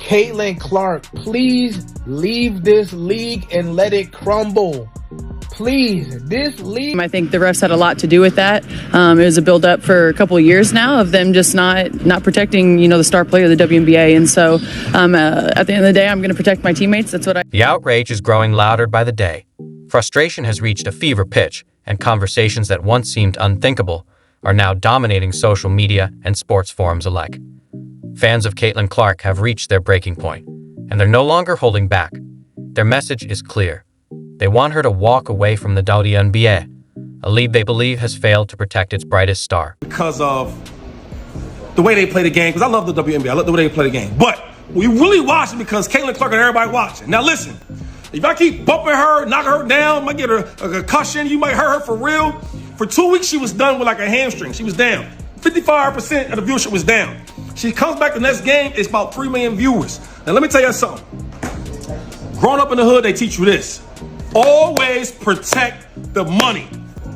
Caitlin Clark, please leave this league and let it crumble. Please, this league. I think the refs had a lot to do with that. It was a build-up for a couple of years now of them just not protecting, the star player of the WNBA. And so at the end of the day, I'm going to protect my teammates. That's what I... The outrage is growing louder by the day. Frustration has reached a fever pitch, and conversations that once seemed unthinkable are now dominating social media and sports forums alike. Fans of Caitlin Clark have reached their breaking point, and they're no longer holding back. Their message is clear. They want her to walk away from the WNBA, a league they believe has failed to protect its brightest star. Because of the way they play the game, because I love the WNBA, I love the way they play the game. But we really watch it because Caitlin Clark and everybody watching. Now listen, if I keep bumping her, knocking her down, might get her a concussion, you might hurt her for real. For 2 weeks, she was done with like a hamstring. She was down. 55% of the viewership was down. She comes back the next game, it's about 3 million viewers. Now let me tell you something. Growing up in the hood, they teach you this. Always protect the money.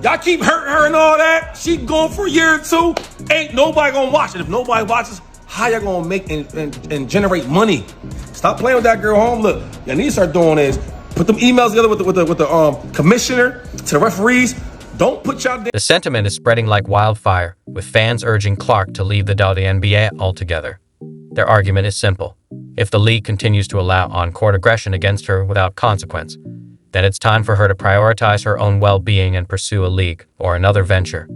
Y'all keep hurting her and all that. She going for a year or two. Ain't nobody gonna watch it. If nobody watches, how y'all gonna make and generate money? Stop playing with that girl home. Look, y'all need to start doing is put them emails together with the commissioner to the referees. Don't put y'all down. The sentiment is spreading like wildfire, with fans urging Clark to leave the WNBA altogether. Their argument is simple. If the league continues to allow on-court aggression against her without consequence, then it's time for her to prioritize her own well-being and pursue a league or another venture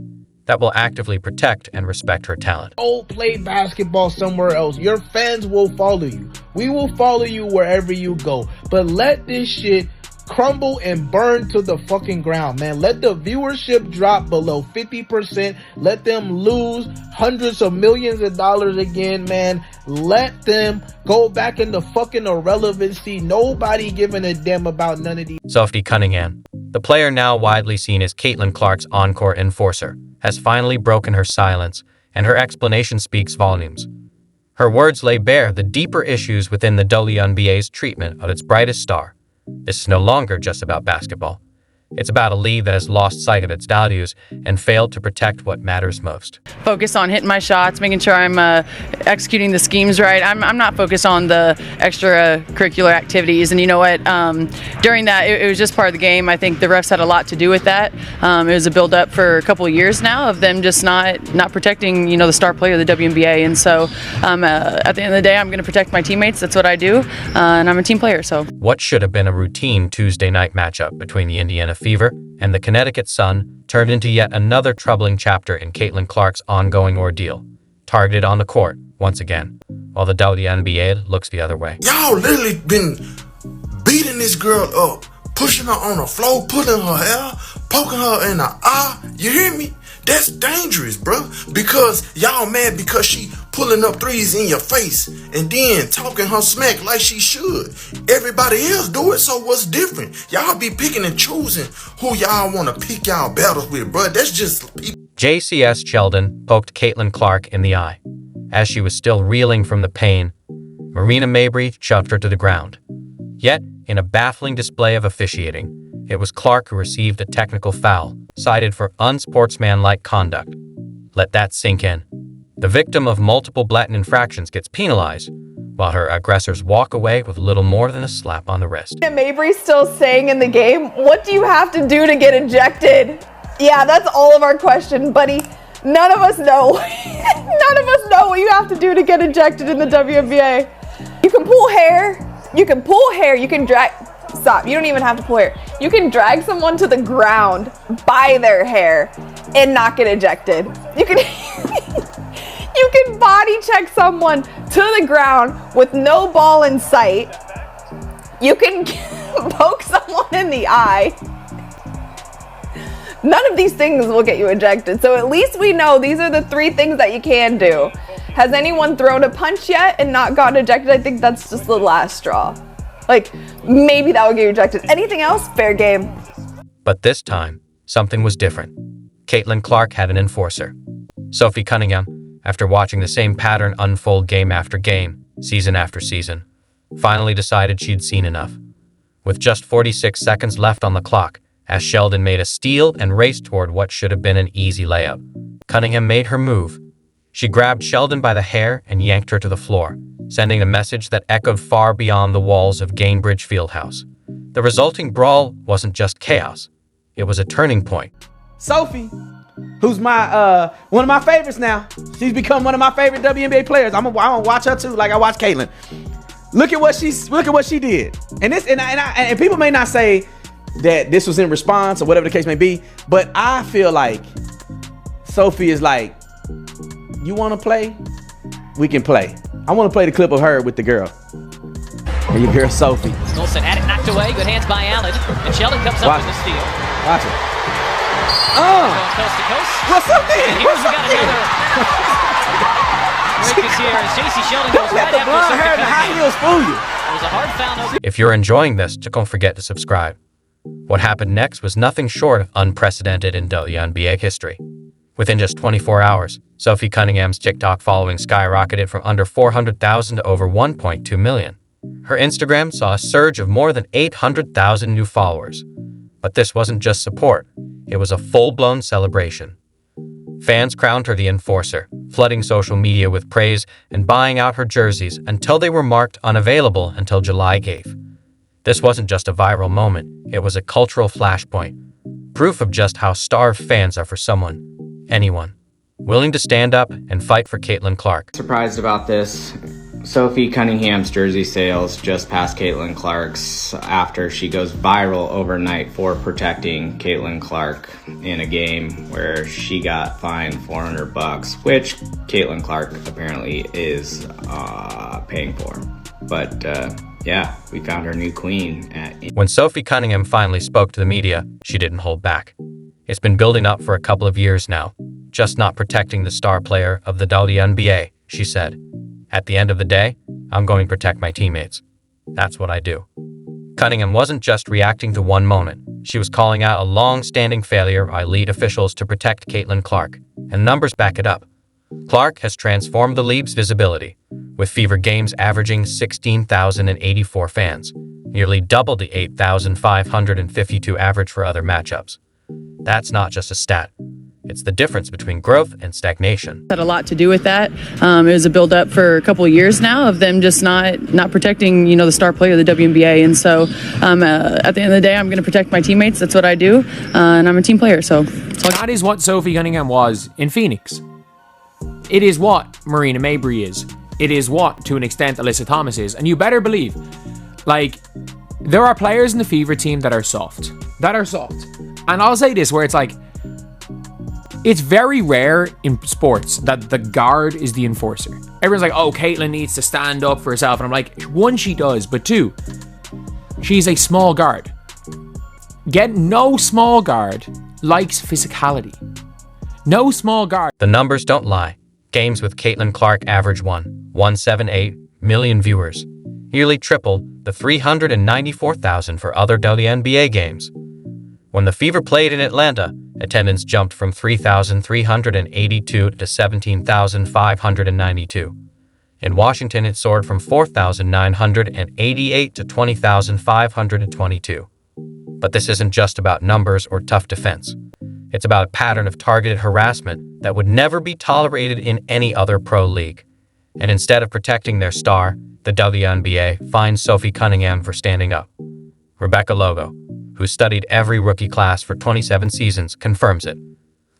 that will actively protect and respect her talent. Go play basketball somewhere else. Your fans will follow you. We will follow you wherever you go. But let this shit crumble and burn to the fucking ground, man. Let the viewership drop below 50%. Let them lose hundreds of millions of dollars again, man. Let them go back into fucking irrelevancy. Nobody giving a damn about none of these. Sophie Cunningham, the player now widely seen as Caitlin Clark's on-court enforcer, has finally broken her silence, and her explanation speaks volumes. Her words lay bare the deeper issues within the WNBA's treatment of its brightest star. This is no longer just about basketball. It's about a league that has lost sight of its values and failed to protect what matters most. Focus on hitting my shots, making sure I'm executing the schemes right. I'm not focused on the extracurricular activities. And you know what? During that, it was just part of the game. I think the refs had a lot to do with that. It was a build-up for a couple of years now of them just not protecting, the star player of the WNBA. And so at the end of the day, I'm going to protect my teammates. That's what I do. And I'm a team player. So what should have been a routine Tuesday night matchup between the Indiana Fever and the Connecticut Sun turned into yet another troubling chapter in Caitlin Clark's ongoing ordeal, targeted on the court once again, while the WNBA looks the other way. Y'all literally been beating this girl up, pushing her on the floor, pulling her hair, poking her in the eye. You hear me? That's dangerous, bro. Because y'all mad because she pulling up threes in your face and then talking her smack like she should. Everybody else do it, so what's different? Y'all be picking and choosing who y'all want to pick y'all battles with, bro. That's just people. JCS Sheldon poked Caitlin Clark in the eye. As she was still reeling from the pain, Marina Mabry shoved her to the ground. Yet, in a baffling display of officiating, it was Clark who received a technical foul, cited for unsportsmanlike conduct. Let that sink in. The victim of multiple blatant infractions gets penalized, while her aggressors walk away with little more than a slap on the wrist. Mabry's still saying in the game, what do you have to do to get ejected? Yeah, that's all of our question, buddy. None of us know. None of us know what you have to do to get ejected in the WNBA. You can pull hair. You can pull hair. You can drag... Stop. You don't even have to pull hair. You can drag someone to the ground by their hair and not get ejected. You can... You can body check someone to the ground with no ball in sight. You can poke someone in the eye. None of these things will get you ejected. So at least we know these are the 3 things that you can do. Has anyone thrown a punch yet and not gotten ejected? I think that's just the last straw. Like, maybe that would get you ejected. Anything else? Fair game. But this time, something was different. Caitlin Clark had an enforcer. Sophie Cunningham, after watching the same pattern unfold game after game, season after season, finally decided she'd seen enough. With just 46 seconds left on the clock, as Sheldon made a steal and raced toward what should have been an easy layup, Cunningham made her move. She grabbed Sheldon by the hair and yanked her to the floor, sending a message that echoed far beyond the walls of Gainbridge Fieldhouse. The resulting brawl wasn't just chaos, it was a turning point. Sophie, who's my one of my favorites now. She's become one of my favorite WNBA players. I'm gonna watch her too, like I watch Caitlin. Look at what she did. And people may not say that this was in response or whatever the case may be, but I feel like Sophie is like, you want to play? We can play. I want to play the clip of her with the girl. And your girl Sophie. Wilson had it knocked away. Good hands by Allen. And Sheldon comes up with the steal. Watch it. Going coast to coast. What's up there? And here's we got another. Break here as J.C. Sheldon goes Don't let the blonde hair and the high heels fool you. It was a hard foul. If you're enjoying this, don't forget to subscribe. What happened next was nothing short of unprecedented in WNBA history. Within just 24 hours, Sophie Cunningham's TikTok following skyrocketed from under 400,000 to over 1.2 million. Her Instagram saw a surge of more than 800,000 new followers. But this wasn't just support, it was a full-blown celebration. Fans crowned her the enforcer, flooding social media with praise and buying out her jerseys until they were marked unavailable until July 8th. This wasn't just a viral moment, it was a cultural flashpoint, proof of just how starved fans are for someone, anyone, willing to stand up and fight for Caitlin Clark. Surprised about this. Sophie Cunningham's jersey sales just passed Caitlin Clark's after she goes viral overnight for protecting Caitlin Clark in a game where she got fined $400, which Caitlin Clark apparently is paying for. But yeah, we found our new queen. When Sophie Cunningham finally spoke to the media, she didn't hold back. It's been building up for a couple of years now, just not protecting the star player of the WNBA, she said. At the end of the day, I'm going to protect my teammates. That's what I do. Cunningham wasn't just reacting to one moment. She was calling out a long-standing failure by league officials to protect Caitlin Clark, and numbers back it up. Clark has transformed the league's visibility, with Fever games averaging 16,084 fans, nearly double the 8,552 average for other matchups. That's not just a stat. It's the difference between growth and stagnation. Had a lot to do with that. It was a build-up for a couple of years now of them just not protecting, the star player of the WNBA. And so at the end of the day, I'm going to protect my teammates. That's what I do. And I'm a team player. So that is what Sophie Cunningham was in Phoenix. It is what Marina Mabry is. It is what, to an extent, Alyssa Thomas is. And you better believe, there are players in the Fever team that are soft. And I'll say this, where it's very rare in sports that the guard is the enforcer. Everyone's like, oh, Caitlin needs to stand up for herself. And I'm like, one, she does, but two, she's a small guard. No small guard likes physicality. No small guard. The numbers don't lie. Games with Caitlin Clark average 1.178 million viewers, nearly triple the 394,000 for other WNBA games. When the Fever played in Atlanta, attendance jumped from 3,382 to 17,592. In Washington, it soared from 4,988 to 20,522. But this isn't just about numbers or tough defense. It's about a pattern of targeted harassment that would never be tolerated in any other pro league. And instead of protecting their star, the WNBA fined Sophie Cunningham for standing up. Rebecca Logo, who studied every rookie class for 27 seasons, confirms it.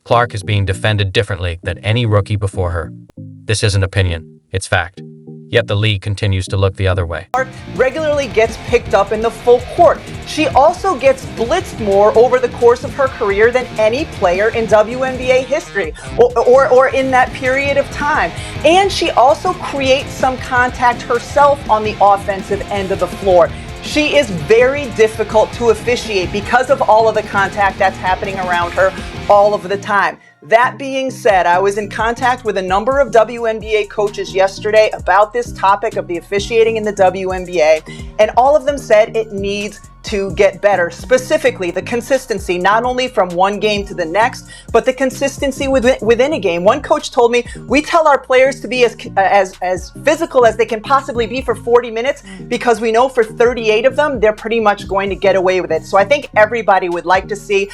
Clark is being defended differently than any rookie before her. This isn't opinion, it's fact. Yet the league continues to look the other way. Clark regularly gets picked up in the full court. She also gets blitzed more over the course of her career than any player in WNBA history or in that period of time. And she also creates some contact herself on the offensive end of the floor. She is very difficult to officiate because of all of the contact that's happening around her all of the time. That being said, I was in contact with a number of WNBA coaches yesterday about this topic of the officiating in the WNBA, and all of them said it needs to get better. Specifically, the consistency, not only from one game to the next, but the consistency within a game. One coach told me, we tell our players to be as physical as they can possibly be for 40 minutes because we know for 38 of them, they're pretty much going to get away with it. So I think everybody would like to see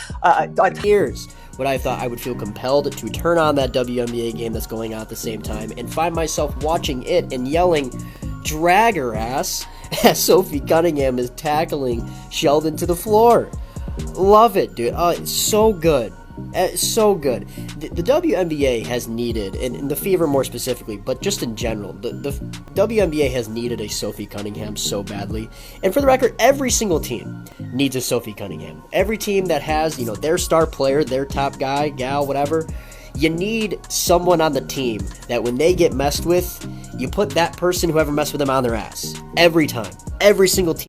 years. would I thought I would feel compelled to turn on that WNBA game that's going on at the same time and find myself watching it and yelling, "Drag her ass," as Sophie Cunningham is tackling Sheldon to the floor. Love it, dude. It's so good. So good. The WNBA has needed, and the Fever more specifically, but just in general, the WNBA has needed a Sophie Cunningham so badly. And for the record, every single team needs a Sophie Cunningham. Every team that has, their star player, their top guy, gal, whatever, you need someone on the team that when they get messed with, you put that person, whoever messed with them, on their ass. Every time. Every single team.